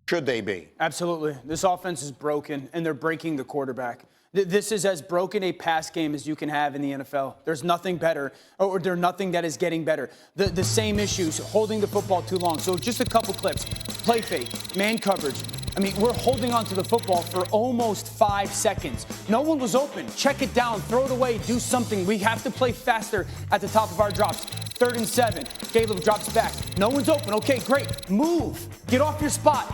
Should they be? Absolutely. This offense is broken, and they're breaking the quarterback. This is as broken a pass game as you can have in the NFL. There's nothing better, or there's nothing that is getting better. The same issues, holding the football too long. So just a couple clips. Play fake, man coverage. I mean, we're holding on to the football for almost 5 seconds. No one was open. Check it down, throw it away, do something. We have to play faster at the top of our drops. 3rd and 7. Caleb drops back. No one's open. Okay, great. Move. Get off your spot.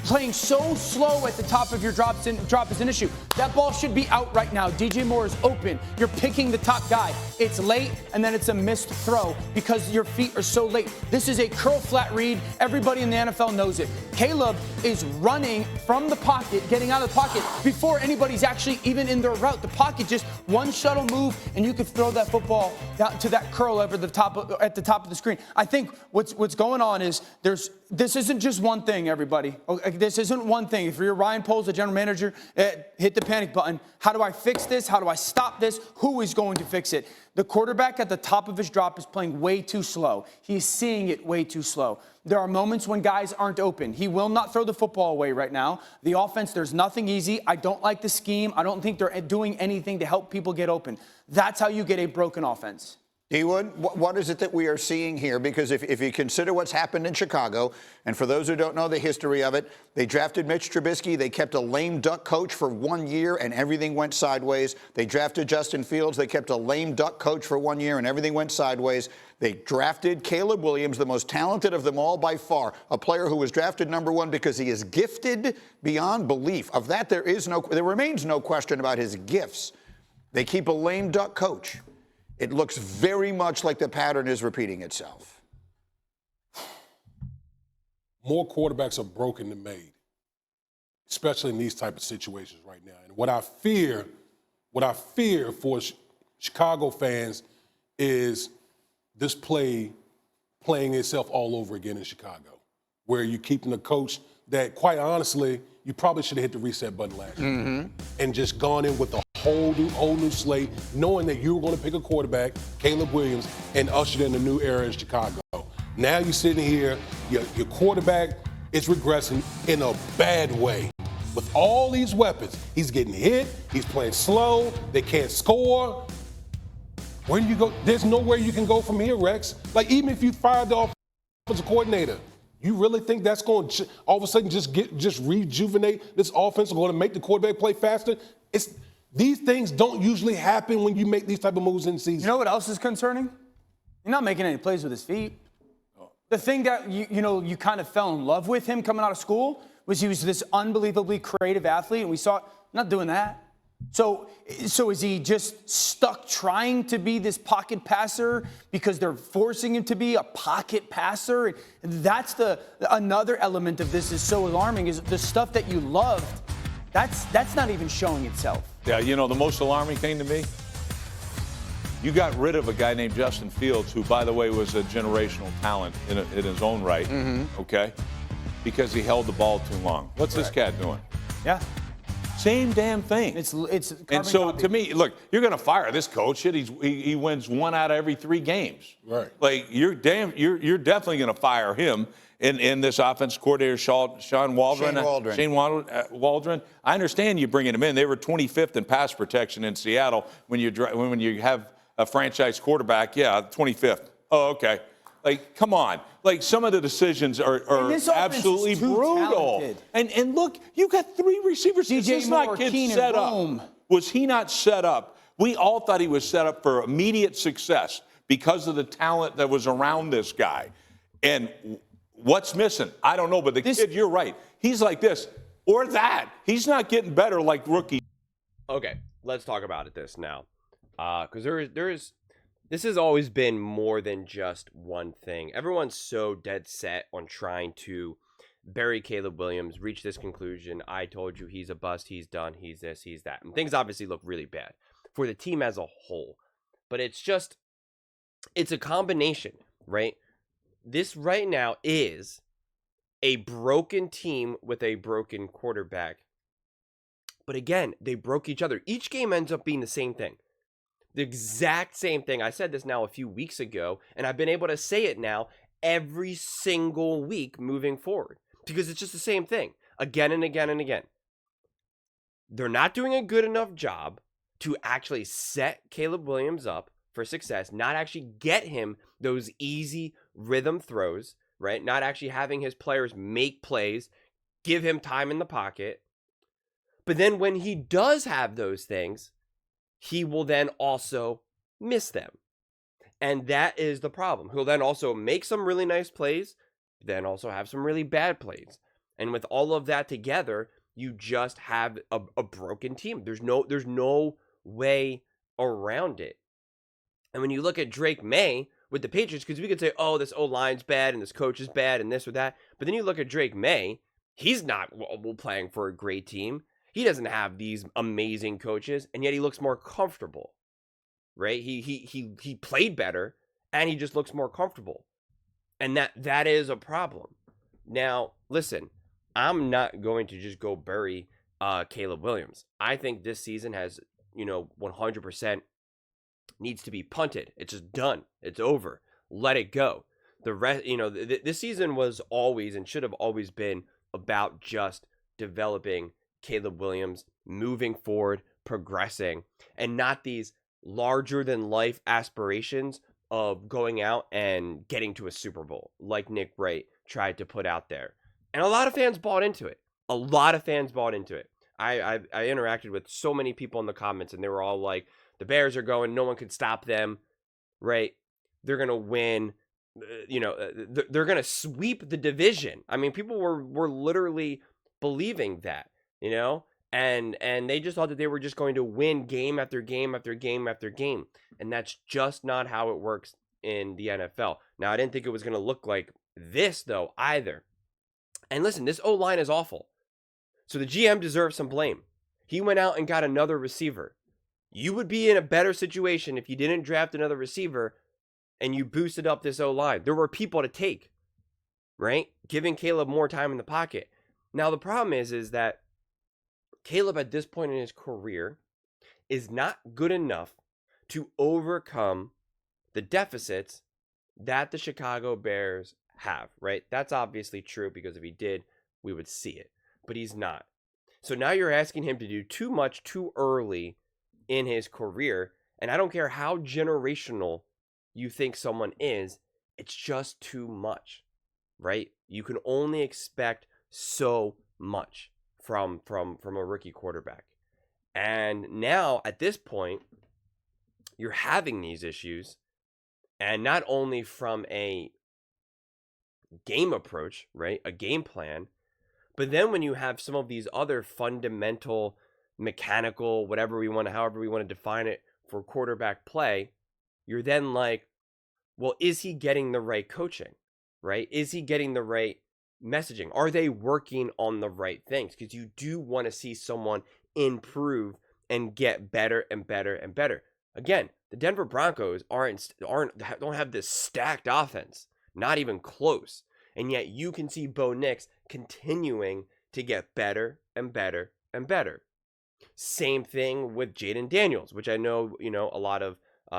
Playing so slow at the top of your drop is an issue. That ball should be out right now. DJ Moore is open. You're picking the top guy. It's late, and then it's a missed throw because your feet are so late. This is a curl flat read. Everybody in the NFL knows it. Caleb is running from the pocket, getting out of the pocket before anybody's actually even in their route. The pocket, just one shuttle move, and you could throw that football down to that curl over the top at the top of the screen. I think what's going on is this isn't just one thing, everybody. This isn't one thing. If you're Ryan Poles, the general manager, hit the panic button. How do I fix this? How do I stop this? Who is going to fix it? The quarterback at the top of his drop is playing way too slow. He's seeing it way too slow. There are moments when guys aren't open. He will not throw the football away right now. The offense, there's nothing easy. I don't like the scheme. I don't think they're doing anything to help people get open. That's how you get a broken offense. D-Wood, what is it that we are seeing here? Because if you consider what's happened in Chicago, and for those who don't know the history of it, they drafted Mitch Trubisky. They kept a lame duck coach for 1 year, and everything went sideways. They drafted Justin Fields. They kept a lame duck coach for 1 year, and everything went sideways. They drafted Caleb Williams, the most talented of them all by far, a player who was drafted #1 because he is gifted beyond belief. Of that, there remains no question about his gifts. They keep a lame duck coach. It looks very much like the pattern is repeating itself. More quarterbacks are broken than made, especially in these type of situations right now. And what I fear for Chicago fans is this playing itself all over again in Chicago, where you're keeping a coach that, quite honestly, you probably should have hit the reset button last year and just gone in with a whole new slate, knowing that you were going to pick a quarterback, Caleb Williams, and usher in a new era in Chicago. Now you're sitting here, your quarterback is regressing in a bad way. With all these weapons, he's getting hit, he's playing slow, they can't score. Where do you go? There's nowhere you can go from here, Rex. Like, even if you fired the offensive coordinator, you really think that's going to all of a sudden just rejuvenate this offense or going to make the quarterback play faster? These things don't usually happen when you make these type of moves in season. You know what else is concerning? You're not making any plays with his feet. The thing that you kind of fell in love with him coming out of school was he was this unbelievably creative athlete, and we saw not doing that. So is he just stuck trying to be this pocket passer because they're forcing him to be a pocket passer? And that's another element of this is so alarming is the stuff that you loved. That's not even showing itself. Yeah, the most alarming thing to me, you got rid of a guy named Justin Fields, who, by the way, was a generational talent in his own right, okay, because he held the ball too long. What's this cat doing? Yeah. Same damn thing. It's and so copy. To me, look, you're going to fire this coach. He wins 1 out of every 3 games. Right. Like you're definitely going to fire him in this offense coordinator Shane Waldron. I understand you bringing him in. They were 25th in pass protection in Seattle when you have a franchise quarterback. Yeah, 25th. Oh, okay. Like, come on. Like, some of the decisions are absolutely brutal. Talented. And look, you got 3 receivers. DJ Moore, Keenan, set Boom. up. Was he not set up? We all thought he was set up for immediate success because of the talent that was around this guy. And what's missing? I don't know, but kid, you're right. He's like this or that. He's not getting better like rookie. Okay, let's talk about this now. Because this has always been more than just one thing. Everyone's so dead set on trying to bury Caleb Williams, reach this conclusion. I told you he's a bust, he's done, he's this, he's that. And things obviously look really bad for the team as a whole. But it's a combination, right? This right now is a broken team with a broken quarterback. But again, they broke each other. Each game ends up being the same thing. The exact same thing. I said this now a few weeks ago, and I've been able to say it now every single week moving forward. because it's just the same thing again and again and again. They're not doing a good enough job to actually set Caleb Williams up for success, not actually get him those easy rhythm throws, right? Not actually having his players make plays, give him time in the pocket. But then when he does have those things, he will then also miss them. And that is the problem. He'll then also make some really nice plays, then also have some really bad plays. And with all of that together, you just have a broken team. There's no way around it. And when you look at Drake May with the Patriots, because we could say, oh, this O-line's bad and this coach is bad and this or that. But then you look at Drake May, he's not playing for a great team. He doesn't have these amazing coaches, and yet he looks more comfortable, right? He played better, and he just looks more comfortable. And that is a problem. Now, listen, I'm not going to just go bury Caleb Williams. I think this season has, 100% needs to be punted. It's just done. It's over. Let it go. The rest, this season was always and should have always been about just developing Caleb Williams, moving forward, progressing, and not these larger than life aspirations of going out and getting to a Super Bowl like Nick Wright tried to put out there. And a lot of fans bought into it. I interacted with so many people in the comments, and they were all like, the Bears are going, no one can stop them, right? They're going to win. They're going to sweep the division. I mean, people were literally believing that, and they just thought that they were just going to win game after game after game after game. And that's just not how it works in the NFL. Now, I didn't think it was going to look like this, though, either. And listen, this O-line is awful. So the GM deserves some blame. He went out and got another receiver. You would be in a better situation if you didn't draft another receiver and you boosted up this O-line. There were people to take, right? Giving Caleb more time in the pocket. Now, the problem is that Caleb at this point in his career is not good enough to overcome the deficits that the Chicago Bears have, right? That's obviously true, because if he did, we would see it. But he's not. So now you're asking him to do too much too early in his career. And I don't care how generational you think someone is, it's just too much, right? You can only expect so much from a rookie quarterback. And now at this point, you're having these issues, and not only from a game approach, right? A game plan, but then when you have some of these other fundamental, mechanical, however we want to define it, for quarterback play, you're then like, well, is he getting the right coaching, right? Is he getting the right messaging? Are they working on the right things? Because you do want to see someone improve and get better and better and better. Again, the Denver Broncos don't have this stacked offense, not even close. And yet you can see Bo Nix continuing to get better and better and better. Same thing with Jaden Daniels, which I know, a lot of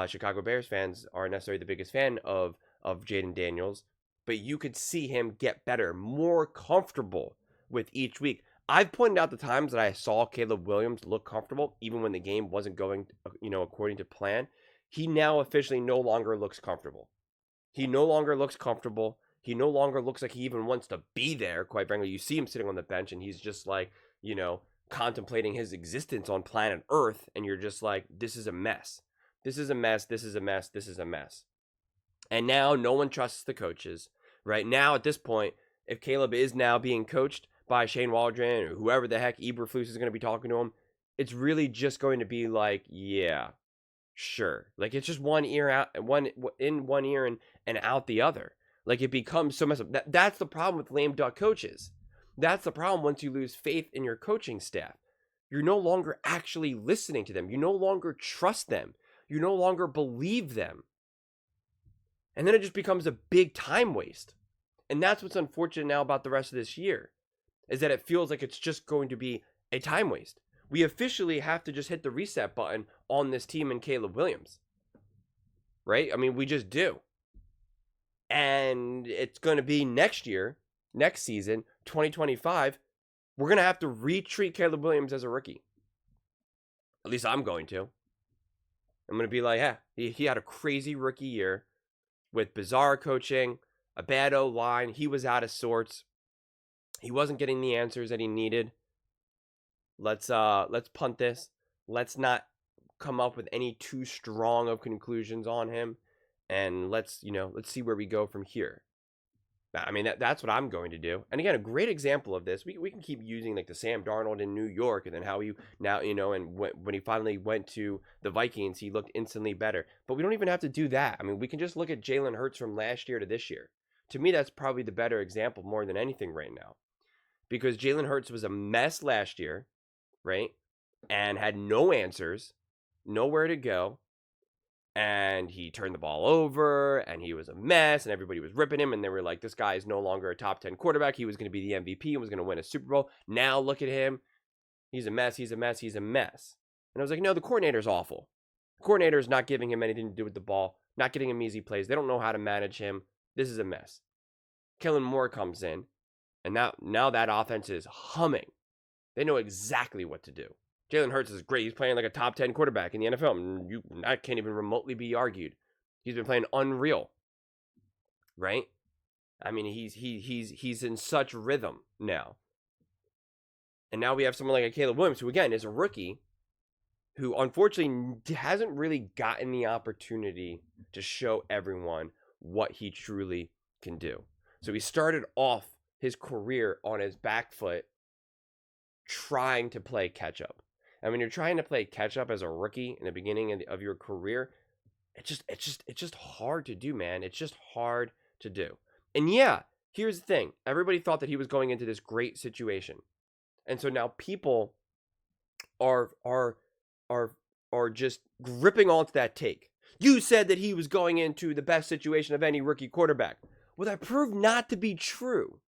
Chicago Bears fans aren't necessarily the biggest fan of Jaden Daniels, but you could see him get better, more comfortable with each week. I've pointed out the times that I saw Caleb Williams look comfortable, even when the game wasn't going, according to plan. He now officially no longer looks comfortable. He no longer looks like he even wants to be there, quite frankly. You see him sitting on the bench, and he's just like, contemplating his existence on planet Earth, and you're just like, this is a mess. This is a mess. This is a mess. This is a mess. And now no one trusts the coaches. Right now, at this point, if Caleb is now being coached by Shane Waldron or whoever the heck Eberflus is going to be talking to him, it's really just going to be like, yeah, sure. Like, it's just one ear out, one in one ear and out the other. Like, it becomes so messed up. That's the problem with lame duck coaches. That's the problem once you lose faith in your coaching staff. You're no longer actually listening to them. You no longer trust them. You no longer believe them. And then it just becomes a big time waste. And that's what's unfortunate now about the rest of this year, is that it feels like it's just going to be a time waste. We officially have to just hit the reset button on this team and Caleb Williams. Right? I mean, we just do. And it's going to be next year next season, 2025, we're going to have to retreat Caleb Williams as a rookie. At least I'm going to. I'm going to be like, yeah, he had a crazy rookie year with bizarre coaching, a bad O-line. He was out of sorts. He wasn't getting the answers that he needed. Let's punt this. Let's not come up with any too strong of conclusions on him, and let's see where we go from here. I mean, that's what I'm going to do. And again, a great example of this, we can keep using like the Sam Darnold in New York, and then how he now, and when he finally went to the Vikings, he looked instantly better. But we don't even have to do that. I mean, we can just look at Jalen Hurts from last year to this year. To me, that's probably the better example more than anything right now. Because Jalen Hurts was a mess last year, right? And had no answers, nowhere to go. And he turned the ball over, and he was a mess, and everybody was ripping him, and they were like, this guy is no longer a top 10 quarterback. He was going to be the MVP and was going to win a Super Bowl. Now look at him. He's a mess, he's a mess, he's a mess. And I was like, no, the coordinator's awful. The coordinator's not giving him anything to do with the ball, not getting him easy plays. They don't know how to manage him. This is a mess. Kellen Moore comes in, and now that offense is humming. They know exactly what to do. Jalen Hurts is great. He's playing like a top 10 quarterback in the NFL. That can't even remotely be argued. He's been playing unreal, right? I mean, he's in such rhythm now. And now we have someone like a Caleb Williams, who again is a rookie, who unfortunately hasn't really gotten the opportunity to show everyone what he truly can do. So he started off his career on his back foot, trying to play catch up. And when you're trying to play catch up as a rookie in the beginning of your career, it's just hard to do, man. It's just hard to do. And yeah, here's the thing. Everybody thought that he was going into this great situation. And so now people are just gripping onto that take. You said that he was going into the best situation of any rookie quarterback. Well, that proved not to be true.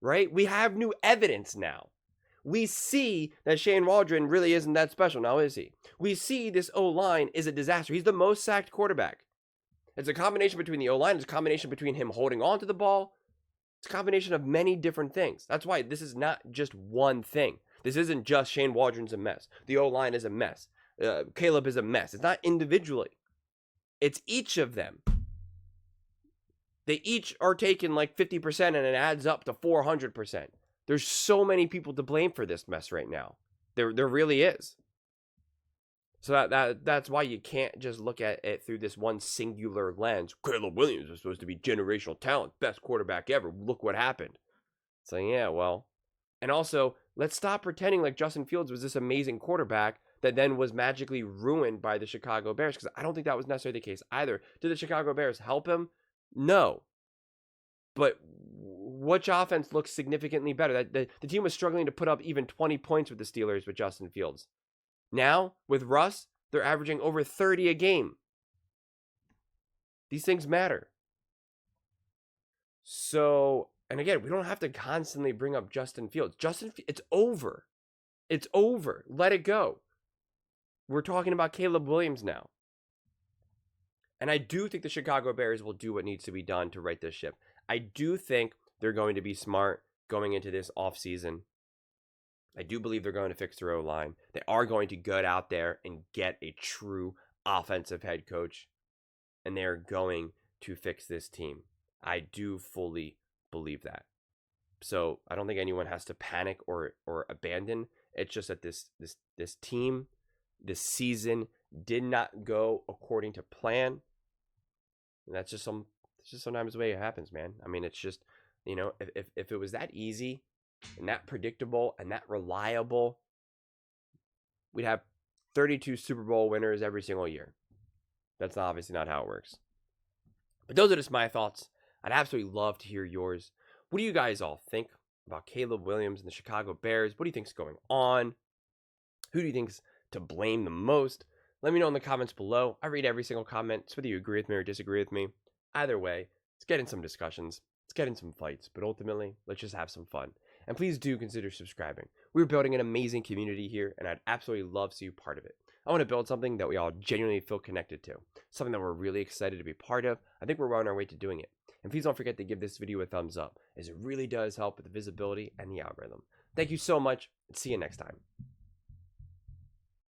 Right? We have new evidence now. We see that Shane Waldron really isn't that special now, is he? We see this O-line is a disaster. He's the most sacked quarterback. It's a combination between the O-line. It's a combination between him holding on to the ball. It's a combination of many different things. That's why this is not just one thing. This isn't just Shane Waldron's a mess. The O-line is a mess. Caleb is a mess. It's not individually. It's each of them. They each are taking like 50% and it adds up to 400%. There's so many people to blame for this mess right now. There really is. So that's why you can't just look at it through this one singular lens. Caleb Williams was supposed to be generational talent, best quarterback ever. Look what happened. It's like, yeah, well. And also, let's stop pretending like Justin Fields was this amazing quarterback that then was magically ruined by the Chicago Bears, because I don't think that was necessarily the case either. Did the Chicago Bears help him? No. But which offense looks significantly better? The team was struggling to put up even 20 points with the Steelers with Justin Fields. Now, with Russ, they're averaging over 30 a game. These things matter. So, and again, we don't have to constantly bring up Justin Fields. It's over. It's over. Let it go. We're talking about Caleb Williams now. And I do think the Chicago Bears will do what needs to be done to right this ship. I do think they're going to be smart going into this offseason. I do believe they're going to fix their O-line. They are going to get out there and get a true offensive head coach. And they're going to fix this team. I do fully believe that. So I don't think anyone has to panic or abandon. It's just that this team, this season did not go according to plan. And that's just sometimes the way it happens, man. I mean, it's just, if it was that easy and that predictable and that reliable, we'd have 32 Super Bowl winners every single year. That's obviously not how it works. But those are just my thoughts. I'd absolutely love to hear yours. What do you guys all think about Caleb Williams and the Chicago Bears? What do you think's going on? Who do you think's to blame the most? Let me know in the comments below. I read every single comment, so whether you agree with me or disagree with me. Either way, let's get in some discussions. Let's get in some fights. But ultimately, let's just have some fun. And please do consider subscribing. We're building an amazing community here, and I'd absolutely love to see you part of it. I want to build something that we all genuinely feel connected to. Something that we're really excited to be part of. I think we're on our way to doing it. And please don't forget to give this video a thumbs up, as it really does help with the visibility and the algorithm. Thank you so much, and see you next time.